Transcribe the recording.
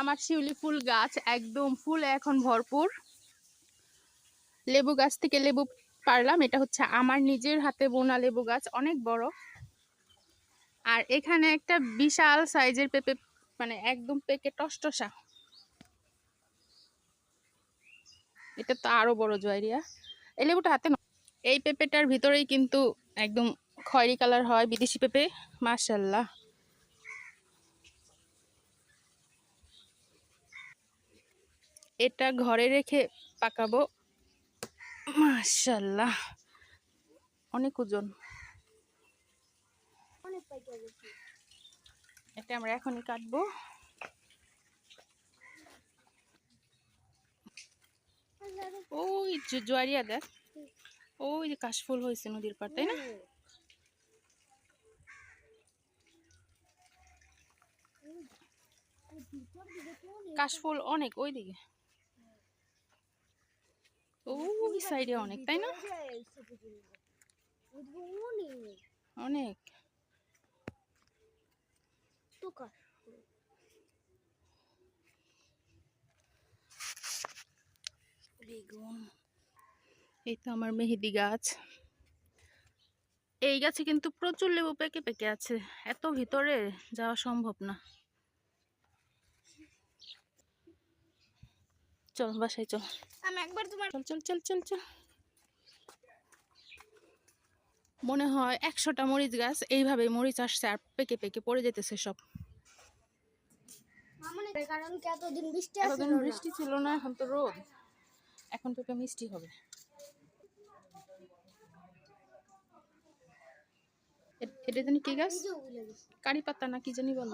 আমার শিউলি ফুল গাছ একদম ফুল এখন ভরপুর। লেবু গাছ থেকে লেবু পারলাম, এটা হচ্ছে আমার নিজের হাতে বোনা লেবু গাছ, অনেক বড়। আর এখানে একটা বিশাল সাইজের পেঁপে, মানে একদম পেকে টসটসা। এটা তো আরো বড় জয়রিয়া। এই লেবুটা হাতে না, এই পেঁপেটার ভিতরেই কিন্তু একদম খয়েরি কালার হয়, বিদেশি পেঁপে। মাশাআল্লাহ, এটা ঘরে রেখে পাকাবো। মাশাআল্লাহ, অনেক ওজন। এটা আমরা এখনই কাটবো। ওই জোয়ারিয়া দেখ, ওই যে কাশফুল হয়েছে নদীর পার, তাই না? কাশফুল অনেক ওই দিকে, ওই সাইডে অনেক, তাই না? অনেক বেগুন। এই তো আমার মেহেদি গাছ। এই গাছে কিন্তু প্রচুর লেবু পেকে পেকে আছে, এত ভিতরে যাওয়া সম্ভব না। চল বাসায় চল, আমি একবার তোমার, চল চল চল চল চল। মনে হয় 100টা মরিচ গাছ এইভাবে মরিচ আসছে আর পেকে পেকে পড়ে যেতেছে সব। এতদিন বৃষ্টি ছিল না, এখন তো রোদ, এখন তো মিষ্টি হবে। এটা জানি কি গাছ, কারি পাতা না কি জানি বলো।